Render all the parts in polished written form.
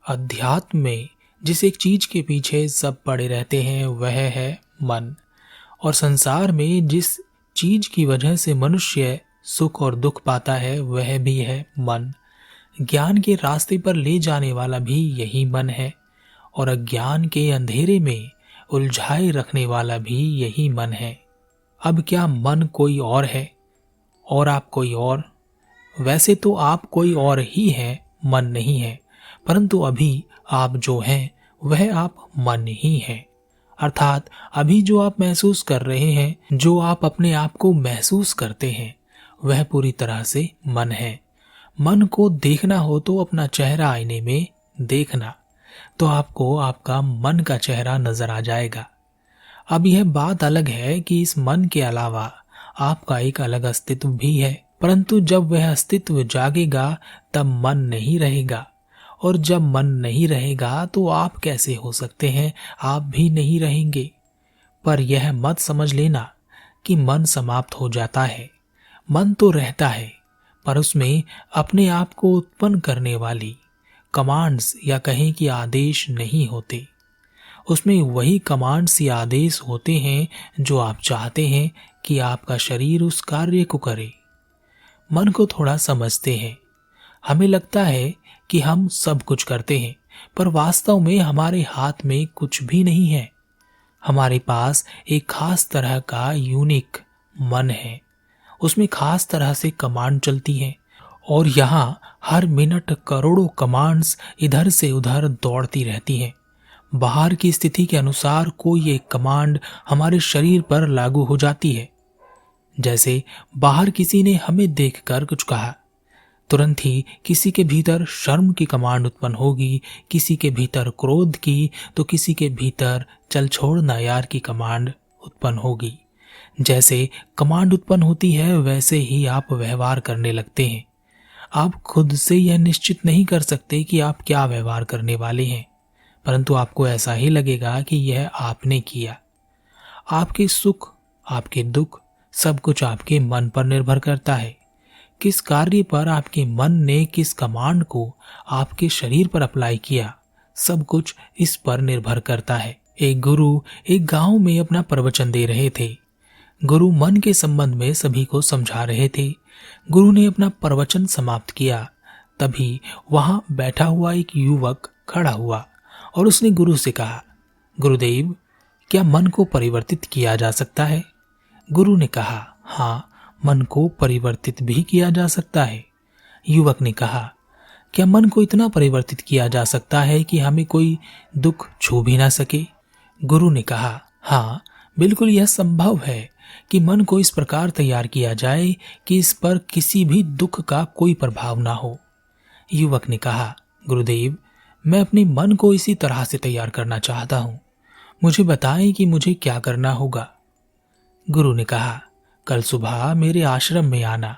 अध्यात्म में जिस एक चीज के पीछे सब पड़े रहते हैं वह है मन। और संसार में जिस चीज की वजह से मनुष्य सुख और दुख पाता है वह भी है मन। ज्ञान के रास्ते पर ले जाने वाला भी यही मन है और अज्ञान के अंधेरे में उलझाए रखने वाला भी यही मन है। अब क्या मन कोई और है और आप कोई और? वैसे तो आप कोई और ही हैं, मन नहीं है, परंतु अभी आप जो हैं वह आप मन ही हैं। अर्थात अभी जो आप महसूस कर रहे हैं, जो आप अपने आप को महसूस करते हैं, वह पूरी तरह से मन है। मन को देखना हो तो अपना चेहरा आईने में देखना, तो आपको आपका मन का चेहरा नजर आ जाएगा। अब यह बात अलग है कि इस मन के अलावा आपका एक अलग अस्तित्व भी है, परंतु जब वह अस्तित्व जागेगा तब मन नहीं रहेगा, और जब मन नहीं रहेगा तो आप कैसे हो सकते हैं? आप भी नहीं रहेंगे। पर यह मत समझ लेना कि मन समाप्त हो जाता है। मन तो रहता है, पर उसमें अपने आप को उत्पन्न करने वाली कमांड्स या कहें कि आदेश नहीं होते। उसमें वही कमांड्स या आदेश होते हैं जो आप चाहते हैं कि आपका शरीर उस कार्य को करे। मन को थोड़ा समझते हैं। हमें लगता है कि हम सब कुछ करते हैं, पर वास्तव में हमारे हाथ में कुछ भी नहीं है। हमारे पास एक खास तरह का यूनिक मन है। उसमें खास तरह से कमांड चलती हैं और यहाँ हर मिनट करोड़ों कमांड्स इधर से उधर दौड़ती रहती हैं। बाहर की स्थिति के अनुसार कोई एक कमांड हमारे शरीर पर लागू हो जाती है। जैसे बाहर किसी ने हमें देखकर कुछ कहा, तुरंत ही किसी के भीतर शर्म की कमांड उत्पन्न होगी, किसी के भीतर क्रोध की, तो किसी के भीतर चल छोड़ ना यार की कमांड उत्पन्न होगी। जैसे कमांड उत्पन्न होती है वैसे ही आप व्यवहार करने लगते हैं। आप खुद से यह निश्चित नहीं कर सकते कि आप क्या व्यवहार करने वाले हैं, परंतु आपको ऐसा ही लगेगा कि यह आपने किया। आपके सुख, आपके दुख, सब कुछ आपके मन पर निर्भर करता है। किस कार्य पर आपके मन ने किस कमांड को आपके शरीर पर अप्लाई किया, सब कुछ इस पर निर्भर करता है। एक गुरु एक गांव में अपना प्रवचन दे रहे थे। गुरु मन के संबंध में सभी को समझा रहे थे। गुरु ने अपना प्रवचन समाप्त किया, तभी वहां बैठा हुआ एक युवक खड़ा हुआ और उसने गुरु से कहा, गुरुदेव, क्या मन को परिवर्तित किया जा सकता है? गुरु ने कहा, हाँ, मन को परिवर्तित भी किया जा सकता है। युवक ने कहा, क्या मन को इतना परिवर्तित किया जा सकता है कि हमें कोई दुख छू भी ना सके? गुरु ने कहा, हाँ, बिल्कुल यह संभव है कि मन को इस प्रकार तैयार किया जाए कि इस पर किसी भी दुख का कोई प्रभाव ना हो। युवक ने कहा, गुरुदेव, मैं अपने मन को इसी तरह से तैयार करना चाहता हूँ। मुझे बताएं कि मुझे क्या करना होगा। गुरु ने कहा, कल सुबह मेरे आश्रम में आना,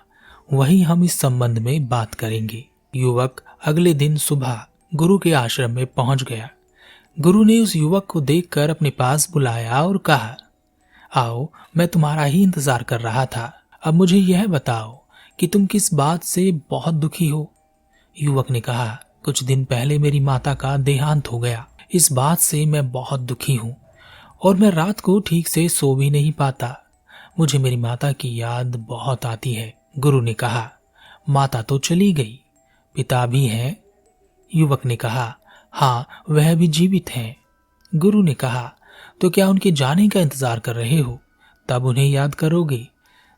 वहीं हम इस संबंध में बात करेंगे। युवक अगले दिन सुबह गुरु के आश्रम में पहुंच गया। गुरु ने उस युवक को देखकर अपने पास बुलाया और कहा, आओ, मैं तुम्हारा ही इंतजार कर रहा था। अब मुझे यह बताओ कि तुम किस बात से बहुत दुखी हो? युवक ने कहा, कुछ दिन पहले मेरी माता का देहांत हो गया। इस बात से मैं बहुत दुखी हूँ और मैं रात को ठीक से सो भी नहीं पाता। मुझे मेरी माता की याद बहुत आती है। गुरु ने कहा, माता तो चली गई, पिता भी हैं? युवक ने कहा, हाँ, वह भी जीवित हैं। गुरु ने कहा, तो क्या उनके जाने का इंतजार कर रहे हो? तब उन्हें याद करोगे।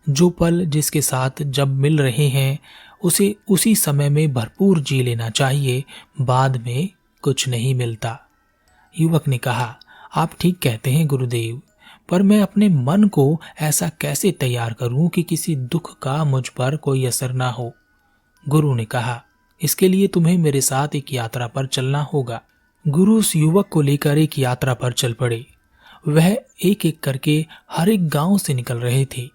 जो पल जिसके साथ जब मिल रहे हैं उसे उसी समय में भरपूर जी लेना चाहिए, बाद में कुछ नहीं मिलता। युवक ने कहा, आप ठीक कहते हैं गुरुदेव, पर मैं अपने मन को ऐसा कैसे तैयार करूं कि किसी दुख का मुझ पर कोई असर ना हो? गुरु ने कहा, इसके लिए तुम्हें मेरे साथ एक यात्रा पर चलना होगा। गुरु उस युवक को लेकर एक यात्रा पर चल पड़े। वह एक एक करके हर एक गांव से निकल रहे थे।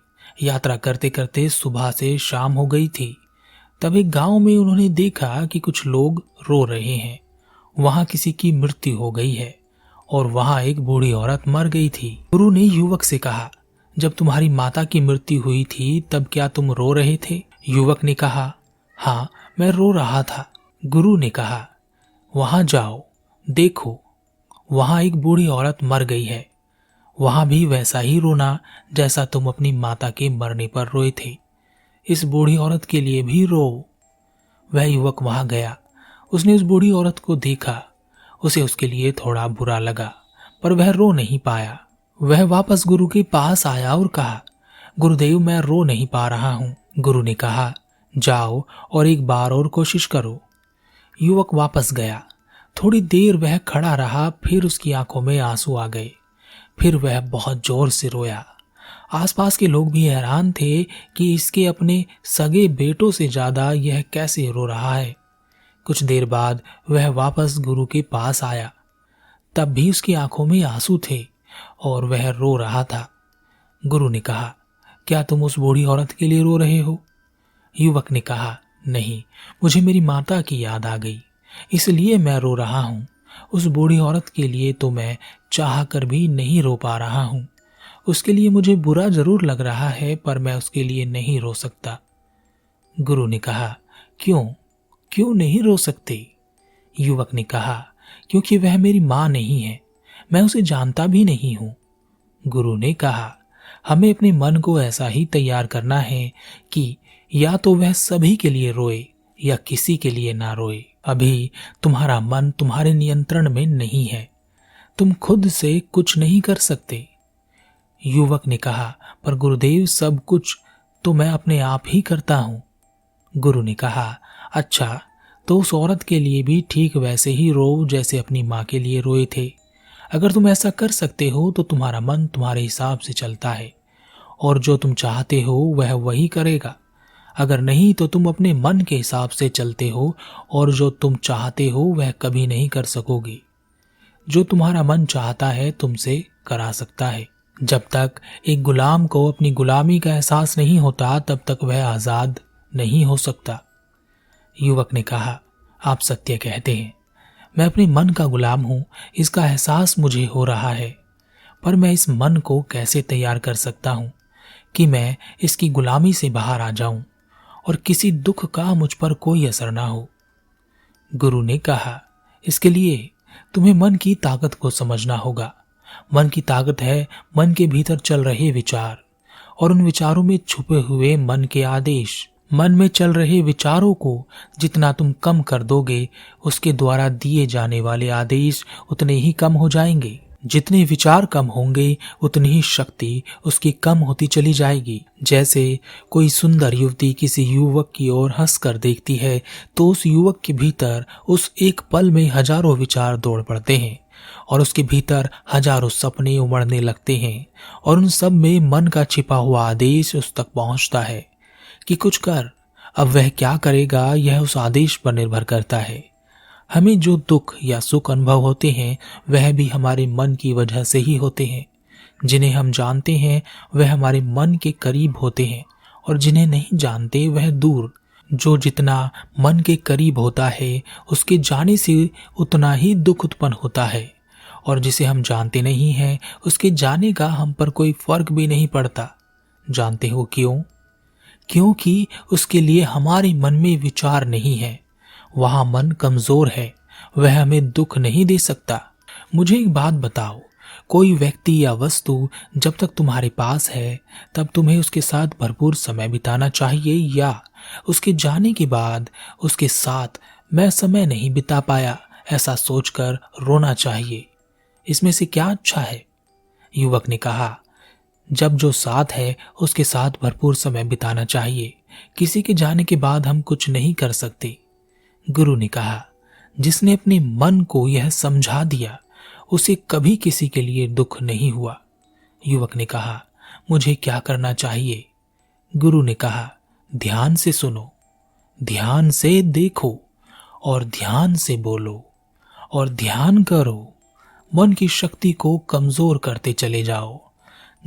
यात्रा करते करते सुबह से शाम हो गई थी। तब एक गांव में उन्होंने देखा कि कुछ लोग रो रहे हैं। वहां किसी की मृत्यु हो गई है और वहां एक बूढ़ी औरत मर गई थी। गुरु ने युवक से कहा, जब तुम्हारी माता की मृत्यु हुई थी तब क्या तुम रो रहे थे? युवक ने कहा, हाँ, मैं रो रहा था। गुरु ने कहा, वहां जाओ, देखो, वहां एक बूढ़ी औरत मर गई है। वहां भी वैसा ही रोना जैसा तुम अपनी माता के मरने पर रोए थे। इस बूढ़ी औरत के लिए भी रो। वह युवक वहां गया। उसने उस बूढ़ी औरत को देखा। उसे उसके लिए थोड़ा बुरा लगा, पर वह रो नहीं पाया। वह वापस गुरु के पास आया और कहा, गुरुदेव, मैं रो नहीं पा रहा हूं। गुरु ने कहा, जाओ और एक बार और कोशिश करो। युवक वापस गया। थोड़ी देर वह खड़ा रहा, फिर उसकी आंखों में आंसू आ गए। फिर वह बहुत जोर से रोया। आसपास के लोग भी हैरान थे कि इसके अपने सगे बेटों से ज्यादा यह कैसे रो रहा है। कुछ देर बाद वह वापस गुरु के पास आया। तब भी उसकी आंखों में आंसू थे और वह रो रहा था। गुरु ने कहा, क्या तुम उस बूढ़ी औरत के लिए रो रहे हो? युवक ने कहा, नहीं, मुझे मेरी माता की याद आ गई, इसलिए मैं रो रहा हूं। उस बूढ़ी औरत के लिए तो मैं चाह कर भी नहीं रो पा रहा हूं। उसके लिए मुझे बुरा जरूर लग रहा है, पर मैं उसके लिए नहीं रो सकता। गुरु ने कहा, क्यों क्यों नहीं रो सकते? युवक ने कहा, क्योंकि वह मेरी मां नहीं है, मैं उसे जानता भी नहीं हूं। गुरु ने कहा, हमें अपने मन को ऐसा ही तैयार करना है कि या तो वह सभी के लिए रोए या किसी के लिए ना रोए। अभी तुम्हारा मन तुम्हारे नियंत्रण में नहीं है, तुम खुद से कुछ नहीं कर सकते। युवक ने कहा, पर गुरुदेव, सब कुछ तो मैं अपने आप ही करता हूं। गुरु ने कहा, अच्छा, तो उस औरत के लिए भी ठीक वैसे ही रो जैसे अपनी मां के लिए रोए थे। अगर तुम ऐसा कर सकते हो तो तुम्हारा मन तुम्हारे हिसाब से चलता है और जो तुम चाहते हो वह वही करेगा। अगर नहीं तो तुम अपने मन के हिसाब से चलते हो और जो तुम चाहते हो वह कभी नहीं कर सकोगे। जो तुम्हारा मन चाहता है तुमसे करा सकता है। जब तक एक गुलाम को अपनी गुलामी का एहसास नहीं होता तब तक वह आजाद नहीं हो सकता। युवक ने कहा, आप सत्य कहते हैं, मैं अपने मन का गुलाम हूं, इसका एहसास मुझे हो रहा है, पर मैं इस मन को कैसे तैयार कर सकता हूं कि मैं इसकी गुलामी से बाहर आ जाऊं और किसी दुख का मुझ पर कोई असर ना हो। गुरु ने कहा, इसके लिए तुम्हें मन की ताकत को समझना होगा। मन की ताकत है मन के भीतर चल रहे विचार और उन विचारों में छुपे हुए मन के आदेश। मन में चल रहे विचारों को जितना तुम कम कर दोगे, उसके द्वारा दिए जाने वाले आदेश उतने ही कम हो जाएंगे। जितने विचार कम होंगे उतनी ही शक्ति उसकी कम होती चली जाएगी। जैसे कोई सुंदर युवती किसी युवक की ओर हंसकर देखती है तो उस युवक के भीतर उस एक पल में हजारों विचार दौड़ पड़ते हैं और उसके भीतर हजारों सपने उमड़ने लगते हैं और उन सब में मन का छिपा हुआ आदेश उस तक पहुंचता है कि कुछ कर। अब वह क्या करेगा यह उस आदेश पर निर्भर करता है। हमें जो दुख या सुख अनुभव होते हैं वह भी हमारे मन की वजह से ही होते हैं। जिन्हें हम जानते हैं वह हमारे मन के करीब होते हैं और जिन्हें नहीं जानते वह दूर। जो जितना मन के करीब होता है उसके जाने से उतना ही दुख उत्पन्न होता है और जिसे हम जानते नहीं हैं उसके जाने का हम पर कोई फर्क भी नहीं पड़ता। जानते हो क्यों? क्योंकि उसके लिए हमारे मन में विचार नहीं है। वहां मन कमजोर है, वह हमें दुख नहीं दे सकता। मुझे एक बात बताओ, कोई व्यक्ति या वस्तु जब तक तुम्हारे पास है तब तुम्हें उसके साथ भरपूर समय बिताना चाहिए या उसके जाने के बाद उसके साथ मैं समय नहीं बिता पाया ऐसा सोचकर रोना चाहिए? इसमें से क्या अच्छा है? युवक ने कहा, जब जो साथ है उसके साथ भरपूर समय बिताना चाहिए। किसी के जाने के बाद हम कुछ नहीं कर सकते। गुरु ने कहा, जिसने अपने मन को यह समझा दिया उसे कभी किसी के लिए दुख नहीं हुआ। युवक ने कहा, मुझे क्या करना चाहिए? गुरु ने कहा, ध्यान से सुनो, ध्यान से देखो और ध्यान से बोलो और ध्यान करो। मन की शक्ति को कमजोर करते चले जाओ।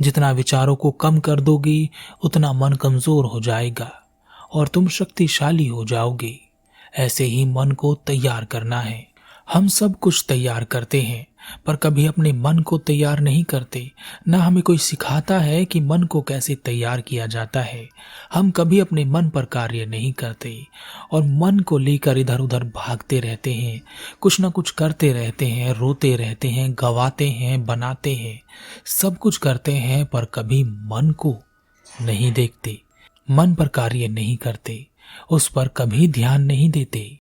जितना विचारों को कम कर दोगी उतना मन कमजोर हो जाएगा और तुम शक्तिशाली हो जाओगे। ऐसे ही मन को तैयार करना है। हम सब कुछ तैयार करते हैं पर कभी अपने मन को तैयार नहीं करते। ना हमें कोई सिखाता है कि मन को कैसे तैयार किया जाता है। हम कभी अपने मन पर कार्य नहीं करते और मन को लेकर इधर उधर भागते रहते हैं, कुछ ना कुछ करते रहते हैं, रोते रहते हैं, गवाते हैं, बनाते हैं, सब कुछ करते हैं, पर कभी मन को नहीं देखते, मन पर कार्य नहीं करते, उस पर कभी ध्यान नहीं देते।